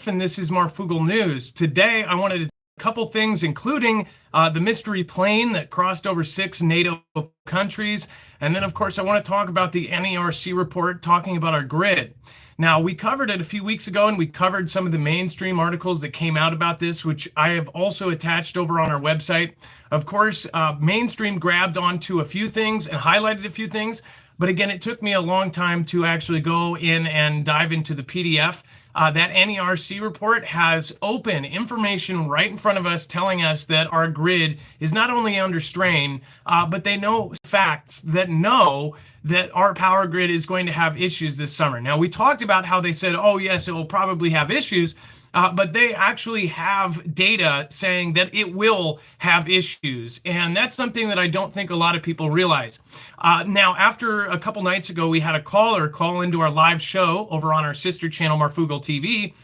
and this is Marfoogle News. Today, I wanted to do a couple things, including the mystery plane that crossed over 6 NATO countries. And then, of course, I want to talk about the NERC report talking about our grid. Now, we covered it a few weeks ago, and we covered some of the mainstream articles that came out about this, which I have also attached over on our website. Of course, mainstream grabbed onto a few things and highlighted a few things. But again, it took me a long time to actually go in and dive into the PDF. That NERC report has open information right in front of us telling us that our grid is not only under strain, but they know facts that know that our power grid is going to have issues this summer. Now, we talked about how they said, oh, yes, it will probably have issues. But they actually have data saying that it will have issues. And that's something that I don't think a lot of people realize. Now, after a couple nights ago, we had a caller call into our live show over on our sister channel, Marfoogle TV,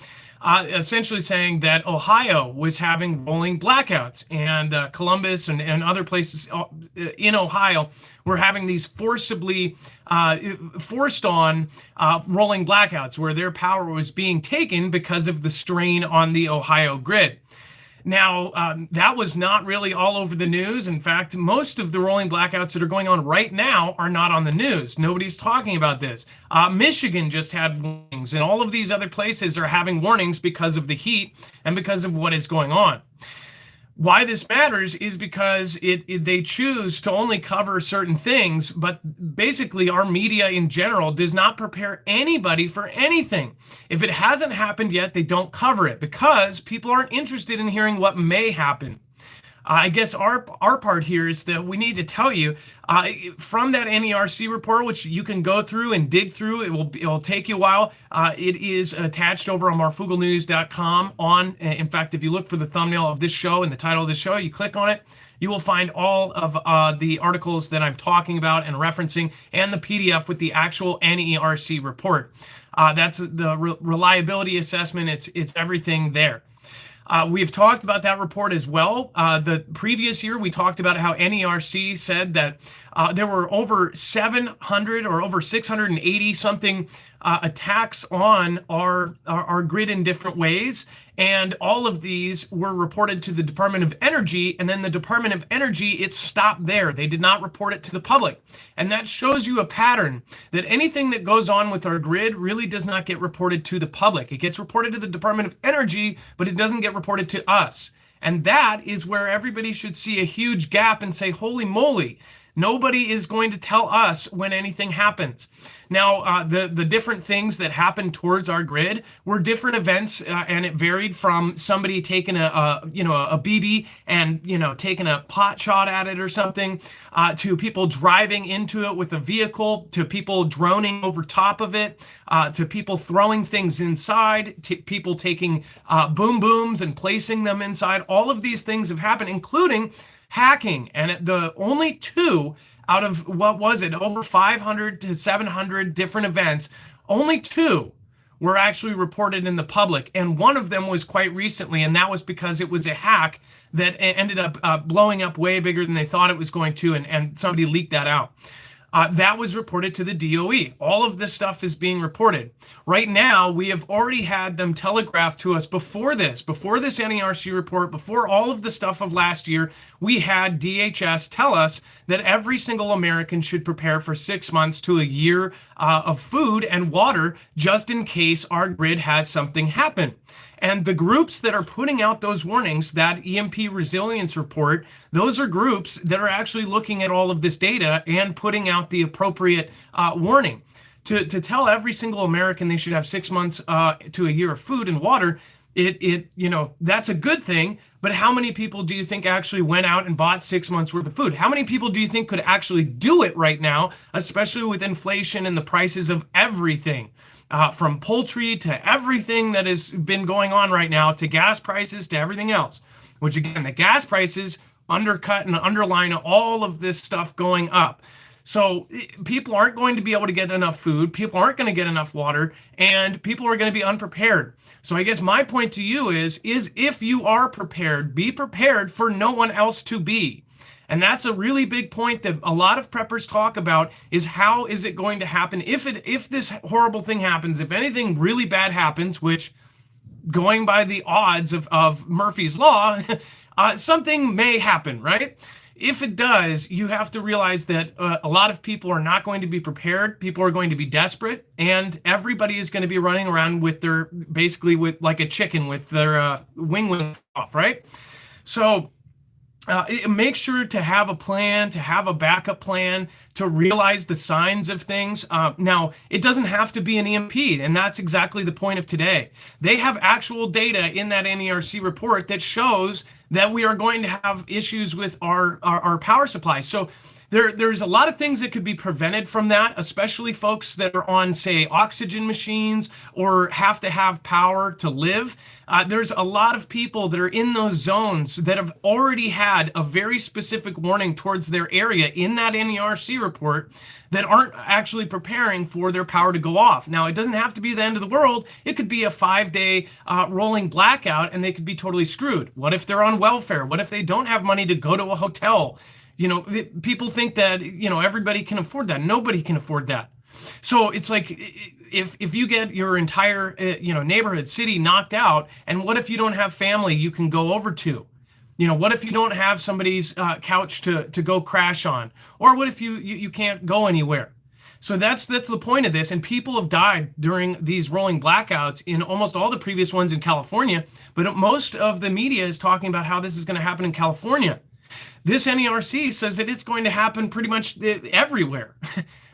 essentially saying that Ohio was having rolling blackouts, and Columbus and other places in Ohio were having these forced on rolling blackouts where their power was being taken because of the strain on the Ohio grid. Now, that was not really all over the news. In fact, most of the rolling blackouts that are going on right now are not on the news. Nobody's talking about this. Michigan just had warnings, and all of these other places are having warnings because of the heat and because of what is going on. Why this matters is because they choose to only cover certain things, but basically our media in general does not prepare anybody for anything. If it hasn't happened yet, they don't cover it because people aren't interested in hearing what may happen. I guess our part here is that we need to tell you from that NERC report, which you can go through and dig through. It will take you a while. It is attached over on marfooglenews.com. In fact, if you look for the thumbnail of this show and the title of this show, you click on it, you will find all of the articles that I'm talking about and referencing, and the PDF with the actual NERC report. That's the reliability assessment. It's everything there. We've talked about that report as well. The previous year, we talked about how NERC said that there were over 700 or over 680 something attacks on our grid in different ways. And all of these were reported to the Department of Energy, and then the Department of Energy, it stopped there. They did not report it to the public. And that shows you a pattern that anything that goes on with our grid really does not get reported to the public. It gets reported to the Department of Energy, but it doesn't get reported to us. And that is where everybody should see a huge gap and say, holy moly, nobody is going to tell us when anything happens. Now, the different things that happened towards our grid were different events, and it varied from somebody taking a BB and taking a pot shot at it or something, to people driving into it with a vehicle, to people droning over top of it, to people throwing things inside, to people taking boom booms and placing them inside. All of these things have happened, including hacking, and the only two out of, what was it, over 500 to 700 different events, only two were actually reported in the public, and one of them was quite recently, and that was because it was a hack that ended up blowing up way bigger than they thought it was going to, and somebody leaked that out. That was reported to the DOE. All of this stuff is being reported. Right now, we have already had them telegraph to us before this NERC report, before all of the stuff of last year, we had DHS tell us that every single American should prepare for 6 months to a year of food and water just in case our grid has something happen. And the groups that are putting out those warnings, that EMP resilience report, those are groups that are actually looking at all of this data and putting out the appropriate warning. To tell every single American they should have 6 months to a year of food and water, that's a good thing. But how many people do you think actually went out and bought 6 months worth of food? How many people do you think could actually do it right now, especially with inflation and the prices of everything? From poultry to everything that has been going on right now, to gas prices, to everything else, which again, the gas prices undercut and underline all of this stuff going up. So people aren't going to be able to get enough food, people aren't going to get enough water, and people are going to be unprepared. So I guess my point to you is if you are prepared, be prepared for no one else to be. And that's a really big point that a lot of preppers talk about, is how is it going to happen if this horrible thing happens, if anything really bad happens, which going by the odds of Murphy's Law, something may happen, right? If it does, you have to realize that a lot of people are not going to be prepared. People are going to be desperate, and everybody is going to be running around with their, basically with like a chicken with their wing off, right? So make sure to have a plan, to have a backup plan, to realize the signs of things. Now, it doesn't have to be an EMP, and that's exactly the point of today. They have actual data in that NERC report that shows that we are going to have issues with our power supply. So there's a lot of things that could be prevented from that, especially folks that are on, say, oxygen machines or have to have power to live. There's a lot of people that are in those zones that have already had a very specific warning towards their area in that NERC report that aren't actually preparing for their power to go off. Now, it doesn't have to be the end of the world. It could be a 5-day rolling blackout, and they could be totally screwed. What if they're on welfare? What if they don't have money to go to a hotel? You know, people think that, you know, everybody can afford that. Nobody can afford that. So it's like, if you get your entire, you know, neighborhood, city knocked out, and what if you don't have family you can go over to? You know, what if you don't have somebody's couch to go crash on? Or what if you can't go anywhere? So that's the point of this. And people have died during these rolling blackouts in almost all the previous ones in California. But most of the media is talking about how this is going to happen in California. This NERC says that it's going to happen pretty much everywhere,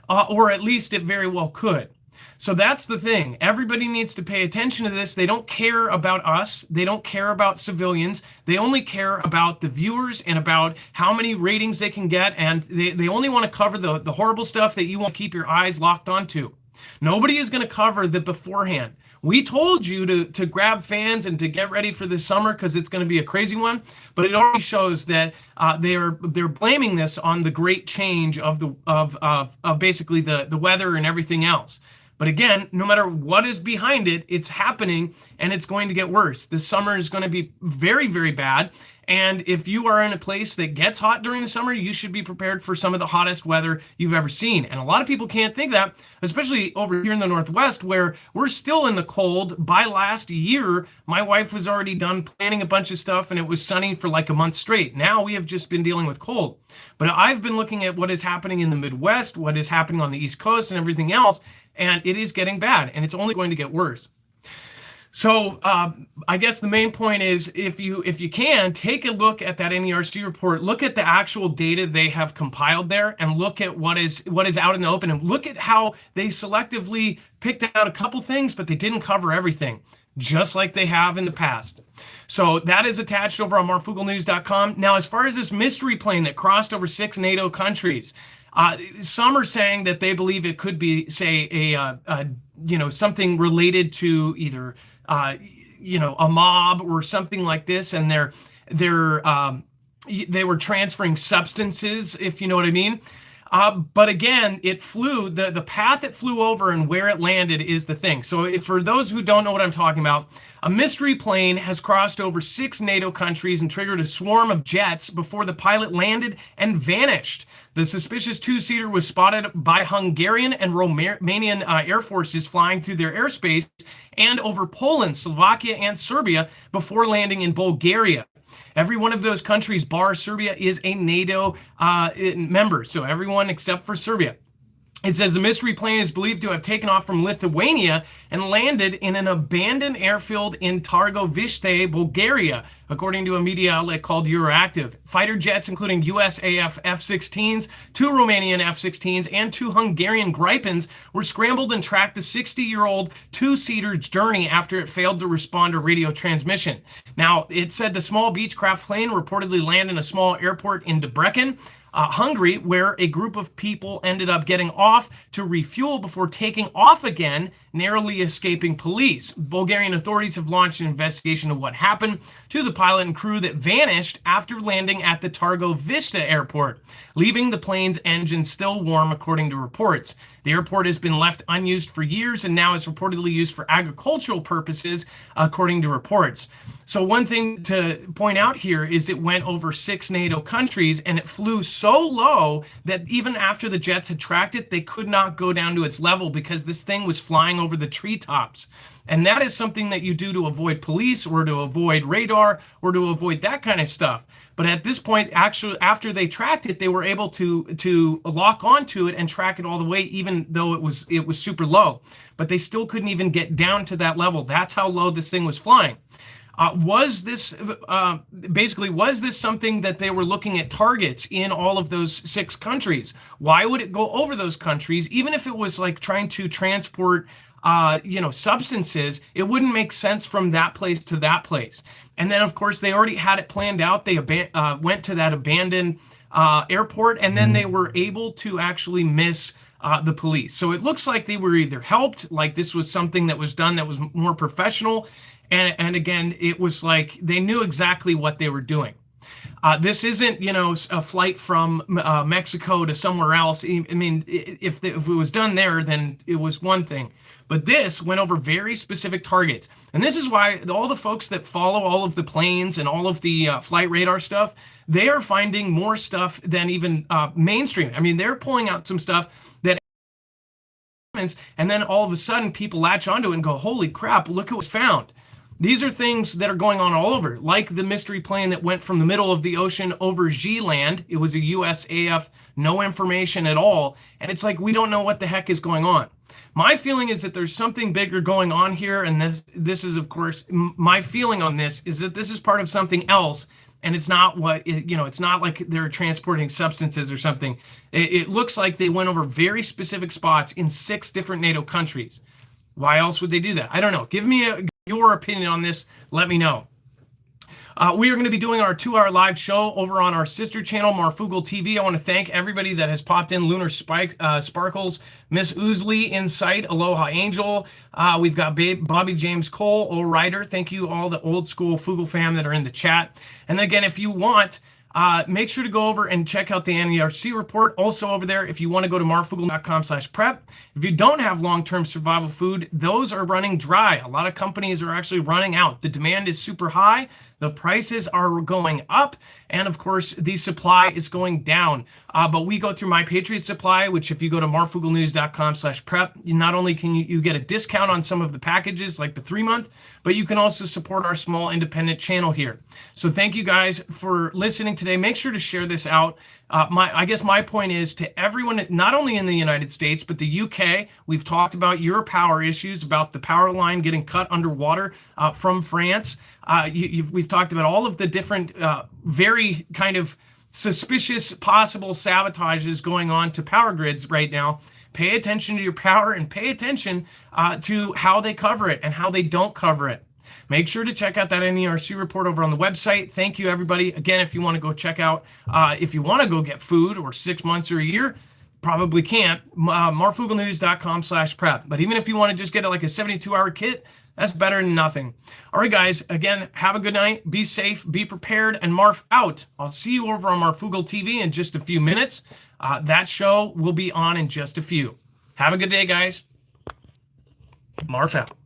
or at least it very well could. So that's the thing. Everybody needs to pay attention to this. They don't care about us. They don't care about civilians. They only care about the viewers and about how many ratings they can get. And they only want to cover the horrible stuff that you want to keep your eyes locked onto. Nobody is going to cover the beforehand. We told you to grab fans and to get ready for this summer because it's going to be a crazy one. But it already shows that they're blaming this on the great change of basically the weather and everything else. But again, no matter what is behind it, it's happening and it's going to get worse. This summer is going to be very, very bad. And if you are in a place that gets hot during the summer, you should be prepared for some of the hottest weather you've ever seen. And a lot of people can't think that, especially over here in the Northwest, where we're still in the cold. By last year, my wife was already done planning a bunch of stuff and it was sunny for like a month straight. Now we have just been dealing with cold. But I've been looking at what is happening in the Midwest, what is happening on the East Coast and everything else, and it is getting bad, and it's only going to get worse. So I guess the main point is, if you can, take a look at that NERC report, look at the actual data they have compiled there, and look at what is out in the open, and look at how they selectively picked out a couple things, but they didn't cover everything, just like they have in the past. So that is attached over on marfooglenews.com. Now, as far as this mystery plane that crossed over 6 NATO countries, some are saying that they believe it could be, say, something related to either a mob or something like this, and they were transferring substances, if you know what I mean. But again, it flew, the path it flew over and where it landed is the thing. So for those who don't know what I'm talking about, a mystery plane has crossed over 6 NATO countries and triggered a swarm of jets before the pilot landed and vanished. The suspicious two-seater was spotted by Hungarian and Romanian air forces flying through their airspace and over Poland, Slovakia, and Serbia before landing in Bulgaria. Every one of those countries, bar Serbia, is a NATO member. So everyone except for Serbia. It says the mystery plane is believed to have taken off from Lithuania and landed in an abandoned airfield in Targoviste, Bulgaria, according to a media outlet called Euroactiv. Fighter jets, including USAF F-16s, 2 Romanian F-16s, and 2 Hungarian Gripens, were scrambled and tracked the 60-year-old two-seater's journey after it failed to respond to radio transmission. Now, it said the small Beechcraft plane reportedly landed in a small airport in Debrecen, Hungary, where a group of people ended up getting off to refuel before taking off again, narrowly escaping police. Bulgarian authorities have launched an investigation of what happened to the pilot and crew that vanished after landing at the Targoviste airport, leaving the plane's engine still warm, according to reports. The airport has been left unused for years and now is reportedly used for agricultural purposes, according to reports. So one thing to point out here is it went over 6 NATO countries, and it flew so low that even after the jets had tracked it, they could not go down to its level because this thing was flying over the treetops. And that is something that you do to avoid police or to avoid radar or to avoid that kind of stuff. But at this point, actually, after they tracked it, they were able to lock onto it and track it all the way, even though it was super low. But they still couldn't even get down to that level. That's how low this thing was flying. Was this something that they were looking at targets in all of those 6 countries? Why would it go over those countries? Even if it was like trying to transport substances, it wouldn't make sense from that place to that place. And then, of course, they already had it planned out. They went to that abandoned airport, and then they were able to actually miss the police. So it looks like they were either helped, like this was something that was done that was more professional, and again, it was like they knew exactly what they were doing. This isn't, a flight from Mexico to somewhere else. I mean, if it was done there, then it was one thing. But this went over very specific targets. And this is why all the folks that follow all of the planes and all of the flight radar stuff, they are finding more stuff than even mainstream. I mean, they're pulling out some stuff that, and then all of a sudden people latch onto it and go, holy crap, look what was found. These are things that are going on all over, like the mystery plane that went from the middle of the ocean over G-land. It was a USAF, no information at all. And it's like, we don't know what the heck is going on. My feeling is that there's something bigger going on here. And this is, of course, my feeling on this is that this is part of something else. And it's not it's not like they're transporting substances or something. It looks like they went over very specific spots in 6 different NATO countries. Why else would they do that? I don't know. Give me your opinion on this. Let me know. We are going to be doing our 2-hour live show over on our sister channel, Marfoogle TV. I want to thank everybody that has popped in. Lunar Sparkles, Miss Oozley, Insight, Aloha Angel. We've got Bobby James Cole, Old Rider. Thank you all the old school Foogle fam that are in the chat. And again, if you want, make sure to go over and check out the NERC report. Also over there, if you want to go to marfoogle.com/prep. If you don't have long-term survival food, those are running dry. A lot of companies are actually running out. The demand is super high. The prices are going up. And of course, the supply is going down. But we go through My Patriot Supply, which if you go to marfooglenews.com/prep, not only can you get a discount on some of the packages like the 3-month, but you can also support our small independent channel here. So thank you guys for listening today. Make sure to share this out. I guess my point is to everyone, not only in the United States, but the UK. We've talked about your power issues, about the power line getting cut underwater from France. We've talked about all of the different very kind of suspicious possible sabotages going on to power grids right now. Pay attention to your power and pay attention to how they cover it and how they don't cover it. Make sure to check out that NERC report over on the website. Thank you, everybody. Again, if you want to go check out, if you want to go get food or 6 months or a year, probably can't, marfooglenews.com/prep. But even if you want to just get like a 72-hour kit, that's better than nothing. All right, guys, again, have a good night. Be safe, be prepared, and Marf out. I'll see you over on Marfoogle TV in just a few minutes. That show will be on in just a few. Have a good day, guys. Marf out.